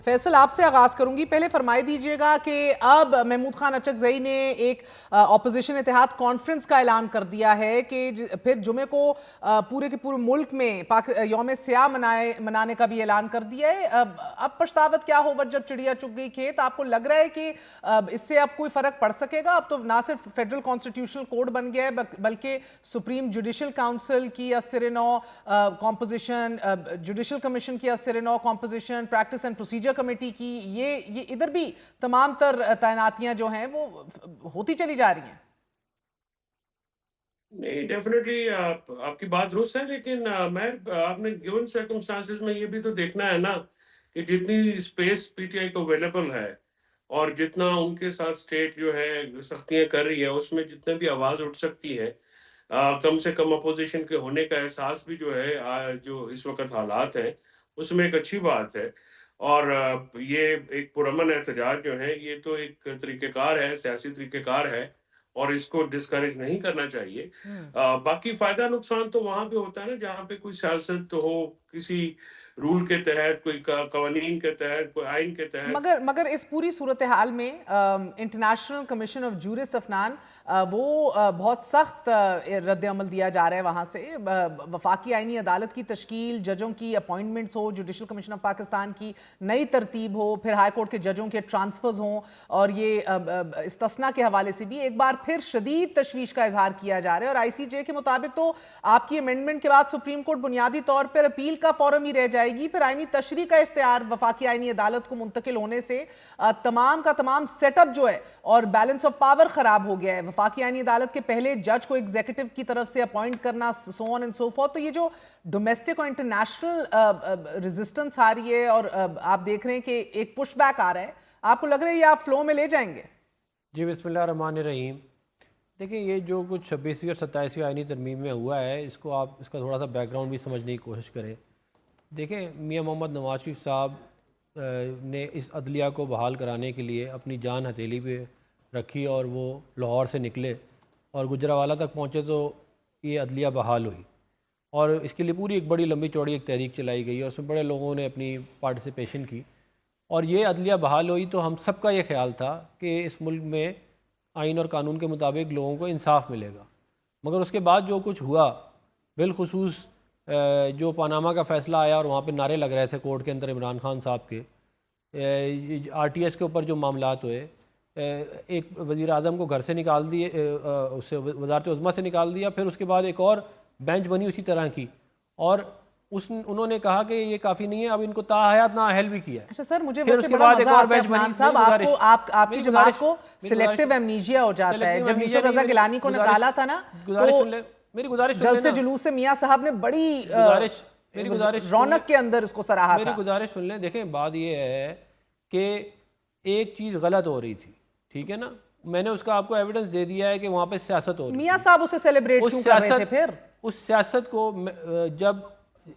फैसल, आपसे आगाज करूंगी। पहले फरमाई दीजिएगा कि अब महमूद खान अचकजई ने एक ऑपोजिशन इत्तेहाद कॉन्फ्रेंस का ऐलान कर दिया है कि फिर जुमे को पूरे के पूरे मुल्क में यौम स्याह मनाने का भी ऐलान कर दिया है। अब पछतावत क्या हो जब चिड़िया चुग गई खेत? आपको लग रहा है कि इससे अब कोई फर्क पड़ सकेगा? अब तो ना सिर्फ फेडरल कॉन्स्टिट्यूशनल कोड बन गया है बल्कि सुप्रीम जुडिशल काउंसिल की असर-ए-नौ कॉम्पोजिशन, जुडिशल कमीशन की असर-ए-नौ composition, practice and procedure committee की ये इधर भी तमाम तर तैनातियां जो हैं वो होती चली जा रही हैं। नहीं, डेफिनेटली आपकी बात दुरुस्त है, लेकिन मैं आपने गिवन सर्कमस्टांसेस में ये भी तो देखना है ना कि जितनी स्पेस पीटीआई को अवेलेबल है और जितना उनके साथ स्टेट जो है सख्तियां कर रही है, उसमें जितने भी आवाज उठ सकती है, कम से कम अपोजिशन के होने का एहसास भी जो है, जो इस वक्त हालात हैं उसमें एक अच्छी बात है। और ये एक पुरअमन एहतजाज जो है, ये तो एक तरीक़ेकार है, सियासी तरीक़ेकार है और इसको डिस्करेज नहीं करना चाहिए। बाकी फ़ायदा नुकसान तो वहाँ पे होता है ना जहाँ पे कोई सियासत हो, किसी रूल के तहत, कोई कवानीन के तहत, कोई आइन के तहत। मगर मगर इस पूरी सूरत हाल में international commission of juris Afnan वो बहुत सख्त रद्द अमल दिया जा रहा है वहाँ से। वफाकी आइनी अदालत की तश्कील, जजों की अपॉइंटमेंट्स हो, जुडिशल कमीशन ऑफ पाकिस्तान की नई तरतीब हो, फिर हाई कोर्ट के जजों के ट्रांसफर्स हों, और ये इस्तिस्ना के हवाले से भी एक बार फिर शदीद तशवीश का इजहार किया जा रहा है। और ICJ के मुताबिक तो आपकी अमेंडमेंट के बाद सुप्रीम कोर्ट बुनियादी तौर पर अपील का फॉरम ही रह जाएगी, फिर आइनी तशरी का इख्तियार वफाकी आइनी अदालत को मुंतकिल होने से तमाम का तमाम सेटअप जो है और बैलेंस ऑफ पावर खराब हो गया है। वफाकी आइनी अदालत के पहले जज को एग्जीक्यूटिव की तरफ से अपॉइंट करना, so on and so forth. तो ये जो डोमेस्टिक और इंटरनेशनल रेजिस्टेंस आ रही है और आप देख रहे हैं कि एक पुशबैक आ रहा है, आपको लग रहा है ये आप फ्लो में ले जाएंगे? जी, बिस्मिल्लाह रहमान रहीम। देखिए, ये जो कुछ 26वीं और 27वीं आइनी तरमीम में हुआ है, इसको आप इसका थोड़ा सा बैकग्राउंड भी समझने की कोशिश करें। देखें, मियां मोहम्मद नवाज शरीफ साहब ने इस अदलिया को बहाल कराने के लिए अपनी जान हथेली पे रखी और वो लाहौर से निकले और गुजरावाला तक पहुँचे तो ये अदलिया बहाल हुई। और इसके लिए पूरी एक बड़ी लंबी चौड़ी एक तहरीक चलाई गई और उसमें बड़े लोगों ने अपनी पार्टिसिपेशन की और ये अदलिया बहाल हुई। तो हम सबका ये ख्याल था कि इस मुल्क में आइन और कानून के मुताबिक लोगों को इंसाफ मिलेगा। मगर उसके बाद जो कुछ हुआ, बिलखुसूस जो पनामा का फ़ैसला आया और वहाँ पे नारे लग रहे थे कोर्ट के अंदर इमरान खान साहब के, RTS के ऊपर जो मामलात हुए, एक वज़ीर आज़म को घर से निकाल दिए, उससे वज़ारत उज़्मा से निकाल दिया, फिर उसके बाद एक और बेंच बनी उसी तरह की और उन्होंने कहा कि ये काफ़ी नहीं है, अब इनको ताहयात नाअहल भी किया। अच्छा सर, मुझे फिर उसके बाद एक और बेंच बनी। साहब, आपकी जमात को सिलेक्टिव एमनीजिया हो जाता है। जब यूसुफ रज़ा गिलानी को निकाला था ना, तो मेरी गुजारिश जलसे जुलूस से मियां साहब ने बड़ी रौनक के अंदर इसको सराहा। मेरी गुजारिश सुन लें। देखें, बात ये है कि एक चीज़ गलत हो रही थी, ठीक है ना, मैंने उसका आपको एविडेंस दे दिया है कि वहाँ पे सियासत हो रही। मियां साहब उसे सेलिब्रेट क्यों कर रहे थे? फिर उस सियासत को, जब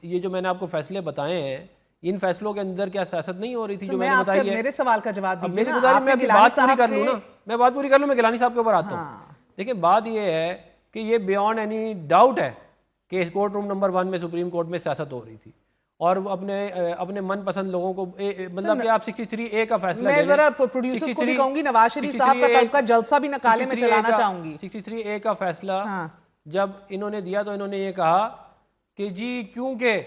ये जो मैंने आपको फैसले बताए हैं, इन फैसलों के अंदर क्या सियासत नहीं हो रही थी जो मैंने बताई है? मेरे सवाल का जवाब दीजिए। मेरी गुजारिश, मैं बात पूरी कर लूँ ना, मैं बात पूरी कर लूँ, मैं गिलानी साहब के ऊपर आता हूँ। देखिए, बात ये है कि ये बियॉन्ड एनी डाउट है कि इस कोर्ट रूम नंबर 1 में सुप्रीम कोर्ट में सियासत हो रही थी और अपने मनपसंद लोगों को मतलब कि आप 63A का फैसला, मैं जरा प्रोड्यूसर्स को भी कहूंगी, नवाज शरीफ साहब का कल का जलसा भी नकाले में चलाना चाहूंगी। 63A का फैसला जब इन्होंने दिया तो इन्होंने ये कहा कि जी, क्योंकि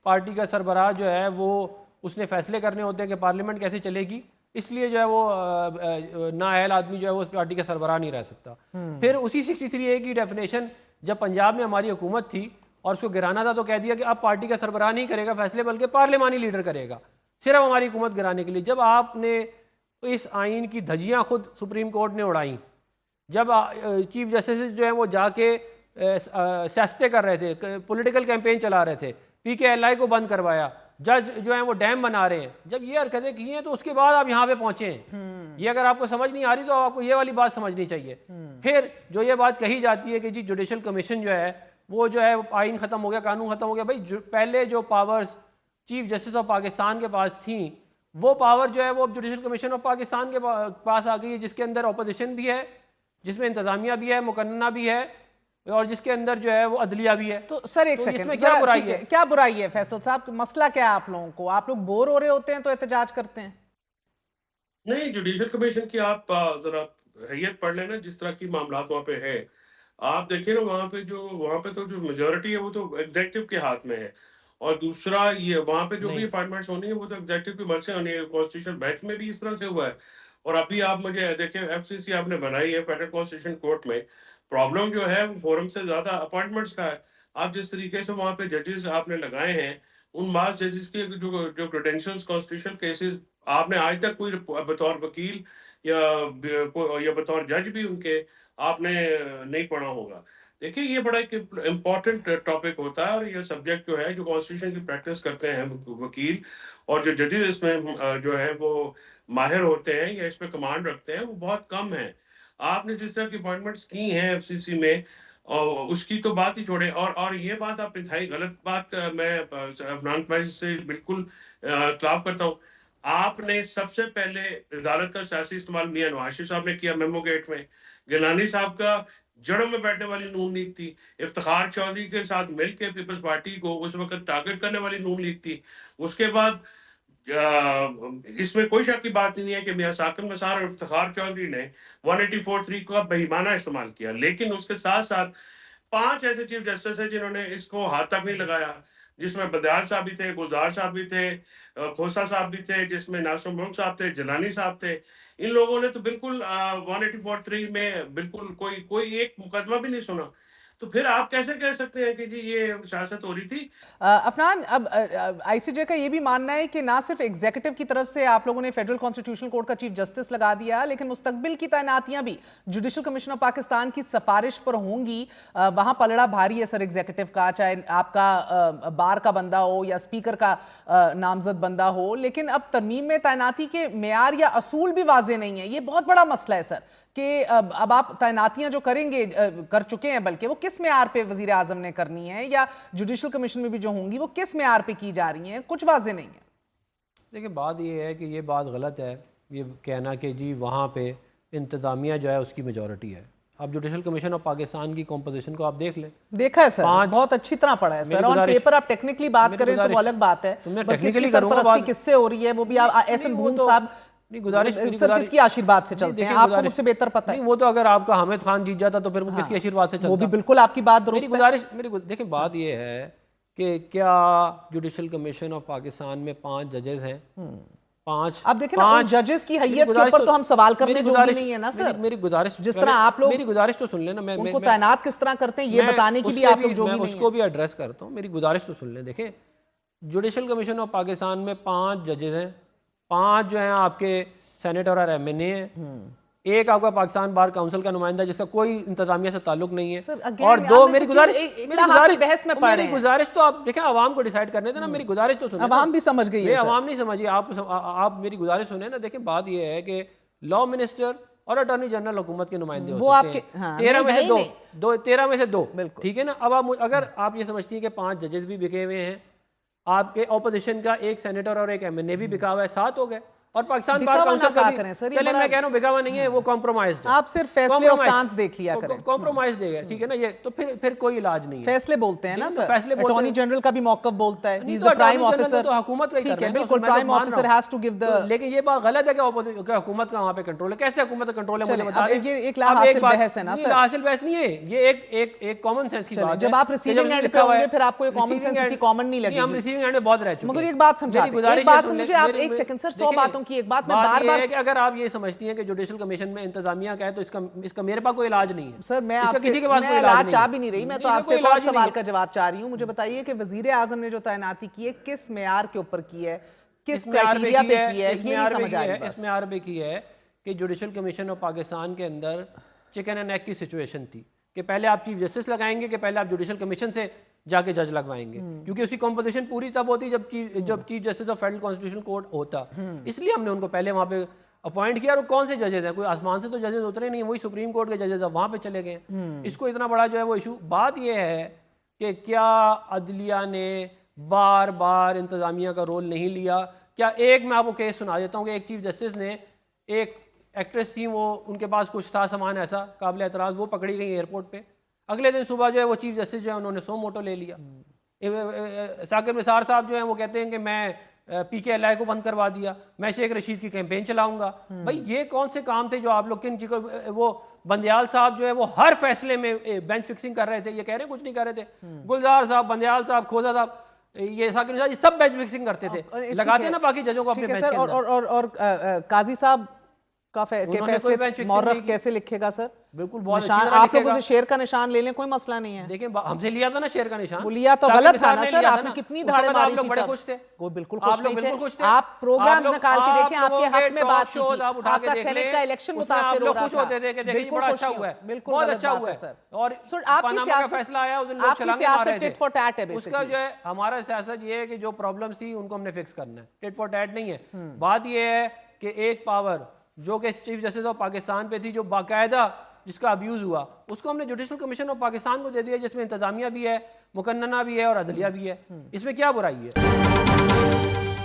पार्टी का सरबराह जो है वो उसने फैसले करने होते हैं कि पार्लियामेंट कैसे चलेगी, इसलिए जो है वो नाअहल आदमी जो है वो उस पार्टी का सरबराह नहीं रह सकता। फिर उसी 63A की डेफिनेशन जब पंजाब में हमारी हुकूमत थी और उसको गिराना था तो कह दिया कि अब पार्टी का सरबराह नहीं करेगा फैसले, बल्कि पार्लियामानी लीडर करेगा, सिर्फ हमारी हुकूमत गिराने के लिए। जब आपने इस आइन की धज्जियाँ खुद सुप्रीम कोर्ट ने उड़ाई, जब चीफ जस्टिस जो है वो जाके सियासतें कर रहे थे, पॉलिटिकल कैंपेन चला रहे थे, PKLI को बंद करवाया, जज जो है वो डैम बना रहे हैं, जब ये हरकतें की हैं तो उसके बाद आप यहाँ पे पहुंचे हैं। ये अगर आपको समझ नहीं आ रही तो आपको ये वाली बात समझनी चाहिए। फिर जो ये बात कही जाती है कि जी जुडिशल कमीशन जो है वो जो है आइन ख़त्म हो गया, कानून ख़त्म हो गया, भाई पहले जो powers chief justice of Pakistan के पास थी वो पावर जो है वो अब जुडिशल कमीशन ऑफ पाकिस्तान के पास आ गई है, जिसके अंदर अपोजिशन भी है, जिसमें इंतज़ामिया भी है, मुकन्ना भी है, और जिसके अंदर जो है वो अदलिया भी है। तो सर एक तो सेकंड, इसमें क्या बुराई है? क्या बुराई है फैसल साहब? मसला क्या है आप लोगों को? आप लोग बोर हो रहे होते हैं तो एहतजाज करते हैं? नहीं, जुडिशल कमीशन की आप जरा हैयत पढ़ लेना, जिस तरह की मामला वहाँ पे है। आप देखिए ना, वहाँ पे तो जो मेजोरिटी है वो तो एग्जेक्टिव के हाथ में है, और दूसरा ये वहाँ पे जो भी नहीं, अपॉइंटमेंट्स होनी है वो तो एग्जेक्टिव की मर्जी से होनी है। कॉन्स्टिट्यूशन बेंच में भी इस तरह से हुआ है। और अभी आप मुझे देखिए, एफसीसी आपने बनाई है फेडरल कॉन्स्टिट्यूशन कोर्ट में। प्रॉब्लम जो है वो फोरम से ज्यादा अपॉइंटमेंट्स का है। आप जिस तरीके से वहाँ पे जजेस आपने लगाए हैं, उन मास जजेस के जो क्रेडेंशियल्स कॉन्स्टिट्यूशनल केसेस आपने आज तक कोई बतौर वकील या या बतौर जज भी उनके आपने नहीं पढ़ा होगा। देखिए, ये बड़ा एक इम्पॉर्टेंट टॉपिक होता है, और ये सब्जेक्ट जो है, जो कॉन्स्टिट्यूशन की प्रैक्टिस करते हैं वकील और जो जजेस इसमें जो है वो माहिर होते हैं या इस पे कमांड रखते हैं, वो बहुत कम है। आपने जिस तरह की अपॉइंटमेंट्स की हैं एफसीसी में, और उसकी तो बात ही छोड़े। और ये बात आप इंतहाई गलत बात मैं अफनान भाई से बिल्कुल खिलाफ करता हूँ। आपने सबसे पहले अदालत का सियासी इस्तेमाल मियां नवाज शरीफ साहब ने किया मेमो गेट में। गिलानी साहब का जड़ों में बैठने वाली नून लीग थी। इफ्तिखार चौधरी के साथ मिलकर पीपल्स पार्टी को उस वक्त टारगेट करने वाली नून लीग थी। उसके बाद इसमें कोई शक की बात नहीं है कि मियां साकिब निसार और इफ्तिखार चौधरी ने 184(3) का बेईमाना इस्तेमाल किया। लेकिन उसके साथ साथ 5 ऐसे चीफ जस्टिस हैं जिन्होंने इसको हाथ तक नहीं लगाया, जिसमें बदयाल साहब भी थे, गुलजार साहब भी थे, खोसा साहब भी थे, जिसमें नासिर मुल्क साहब थे, जिलानी साहब थे। इन लोगों ने तो बिल्कुल 184(3) में बिल्कुल कोई कोई एक मुकदमा भी नहीं सुना। तो फिर आप कैसे कह सकते हैं कि जी ये सियासत हो रही थी? अफनान, अब आईसीजे का ये भी मानना है कि ना सिर्फ एग्जीक्यूटिव की तरफ से आप लोगों ने फेडरल कॉन्स्टिट्यूशनल कोर्ट का चीफ जस्टिस लगा दिया, लेकिन मुस्तकबिल की तैनातियां भी जुडिशल कमीशन ऑफ पाकिस्तान की सिफारिश पर होंगी। वहां पलड़ा भारी है सर एग्जीक्यूटिव का, चाहे आपका बार का बंदा हो या स्पीकर का नामजद बंदा हो। लेकिन अब तरमीम में तैनाती के मेयार या असूल भी वाजे नहीं है। ये बहुत बड़ा मसला है सर कि अब आप तैनातियां जो करेंगे, कर चुके हैं बल्कि, वो किस मेयार पे वजीर आजम ने करनी है, या जुडिशल कमीशन में भी जो होंगी वो किस मेयार पे की जा रही हैं, कुछ वाजे नहीं है। देखिए बात ये है कि ये बात गलत है ये कहना कि जी वहाँ पे इंतज़ामिया जो है उसकी मेजॉरिटी है। आप जुडिशल कमीशन ऑफ पाकिस्तान की कॉम्पोजिशन को आप देख लें। देखा है सर, बहुत अच्छी तरह पढ़ा है सर। ऑन पेपर आप टेक्निकली बात करें तो वो अलग बात है, पर किसकी सरपरस्ती किससे हो रही है वो भी आप एहसन भून साहब नहीं गुजारिश सर किसकी आशीर्वाद से चलते हैं, आपको मुझसे बेहतर पता है। वो तो अगर आपका हामिद खान जीत जाता तो फिर वो किसके आशीर्वाद से चलता? वो भी बिल्कुल आपकी बात दुरुस्त है। देखिए बात ये है कि क्या जुडिशल कमीशन ऑफ पाकिस्तान में 5 जजेस हैं? 5। अब देखिए ना, जजेस की हैयत के ऊपर तो हम सवाल करने जोगी नहीं है ना सर। मेरी गुजारिश, जिस तरह आप लोग मेरी गुजारिश तो सुन लेना, मैं उनको तैनात किस तरह करते हैं ये बताने की भी आप लोग जोगी नहीं है। उसको भी एड्रेस करता हूँ, मेरी गुजारिश तो सुन लें। देखिए जुडिशल कमीशन ऑफ पाकिस्तान में 5 जजेस हैं, 5 जो हैं आपके सेनेटर और एमएनए हैं, एक आपका पाकिस्तान बार काउंसिल का नुमाइंदा जिसका कोई इंतजामिया से ताल्लुक नहीं है, और 2 मेरी गुजारिश तो आप देखें, आवाम को डिसाइड करने देना। मेरी गुजारिश तो सुनिए, आवाम भी समझ गई है। आवाम नहीं समझिए, आप मेरी गुजारिश सुने ना। देखिए बात यह है कि लॉ मिनिस्टर और अटॉर्नी जनरल हुकूमत के नुमाइंदे हो सकते हैं, 13 में से 2, 13 में से 2, ठीक है ना। अब अगर आप ये समझती हैं कि 5 जजेस भी बिके हुए हैं, आपके ऑपोजिशन का एक सेनेटर और एक एमएनए भी बिका हुआ है, 7 हो गए। और पाकिस्तान बार काउंसिल का भी, चले मैं कह रहा हूं बिका हुआ नहीं है, वो कॉम्प्रोमाइज्ड है। आप सिर्फ फैसले और स्टांस देख लिया करें, कॉम्प्रोमाइज्ड है, ठीक है ना। ये तो फिर कोई इलाज नहीं है। फैसले बोलते हैं ना सर, फैसले अटॉर्नी जनरल का भी मौकफ बोलता है, he is the prime officer, तो हुकूमत का ही ठीक है, बिल्कुल prime officer has to give the. लेकिन ये बात गलत है कि हुकूमत का वहां पे कंट्रोल है। कैसे हुकूमत का कंट्रोल है मुझे बता दें। ये एक लाहासिल बहस है ना सर। लाहासिल बहस नहीं है, ये एक कॉमन सेंस की बात है। जब आप रिसीविंग एंड पे होंगे फिर आपको ये कॉमन सेंस इतनी कॉमन नहीं लगेगी। हम रिसीविंग एंड में बहुत रह चुके हैं। मुझे एक बात समझाते हैं, एक बात समझिए आप, एक सेकंड सर, 100 बातों की एक बात मैं बार-बार। अगर आप ये समझती हैं कि जुडिशल कमीशन में इंतजामिया का है तो इसका मेरे पास कोई इलाज नहीं है सर। मैं आपसे किसी के पास कोई इलाज चाह भी नहीं रही, मैं तो आपसे एक और सवाल का जवाब चाह रही हूं। मुझे बताइए कि वजीर आजम ने जो तैनाती की है किस मेयार के ऊपर की है, किस क्राइटेरिया पे की है, ये नहीं समझ आ रही। इस मेयार पे की है कि जुडिशल कमीशन ऑफ पाकिस्तान के अंदर चिकन एंड एग की सिचुएशन थी कि पहले आप चीफ जस्टिस लगाएंगे कि पहले आप जुडिशल कमीशन से जाके जज लगवाएंगे, क्योंकि उसकी कॉम्पोजिशन पूरी तब होती जब chief justice of federal constitutional court होता। इसलिए हमने उनको पहले वहां पे अपॉइंट किया। और कौन से जजेस हैं, कोई आसमान से तो जजेस उतरे नहीं, वही सुप्रीम कोर्ट के जजेस अब वहां पे चले गए। इसको इतना बड़ा जो है वो इशू, बात यह है कि क्या अदलिया ने बार बार इंतजामिया का रोल नहीं लिया? क्या एक मैं आपको केस सुना देता हूँ कि एक चीफ जस्टिस ने, एक एक्ट्रेस थी, वो उनके पास कुछ था सामान ऐसा काबिल एतराज़, वो पकड़ी गई एयरपोर्ट पे। अगले दिन सुबह जो है वो चीफ जस्टिस जो है उन्होंने सो मोटो ले लिया। साकिब निसार साहब जो हैं वो कहते हैं कि मैं PKLI को बंद करवा दिया, मैं शेख रशीद की कैंपेन चलाऊंगा। भाई ये कौन से काम थे जो आप लोग किन वो बंदयाल साहब जो है वो हर फैसले में बेंच फिक्सिंग कर रहे थे, ये कह रहे हैं कुछ नहीं कर रहे थे। गुलजार साहब, बंदयाल साहब, खोजा साहब, ये साकिब निसार, ये सब बेंच फिक्सिंग करते थे, लगाते ना बाकी जजों को अपने बेंच के अंदर। और काजी साहब का फैसले मौर्रख कैसे लिखेगा सर? बिल्कुल बहुत निशान आप लोग उसे शेर का निशान ले लें, कोई मसला नहीं है। देखिए हमसे लिया था ना शेर का निशान, वो लिया तो गलत था ना सर, आपने कितनी धाड़े मारी थी बड़े खुश थे। वो बिल्कुल खुश नहीं थे। आप प्रोग्राम्स निकाल के देखें, आपके हक में बात की थी, आपका सेनेट का इलेक्शन मुतासिर हो रहा था, बिल्कुल खुश हुआ, बिल्कुल बहुत अच्छा हुआ सर। और आपकी सियासत टिट फॉर टैट है बेसिकली। उसका जो है हमारा सियासत ये है कि जो प्रॉब्लम्स थी उनको हमने फिक्स करना है, टिट फॉर टैट नहीं है। बात ये है कि एक पावर जो कि चीफ जस्टिस ऑफ पाकिस्तान पे थी, जो बाकायदा जिसका अब्यूज़ हुआ, उसको हमने जुडिशल कमीशन ऑफ पाकिस्तान को दे दिया, जिसमें इंतजामिया भी है, मुकन्नना भी है और अदलिया भी है। इसमें क्या बुराई है?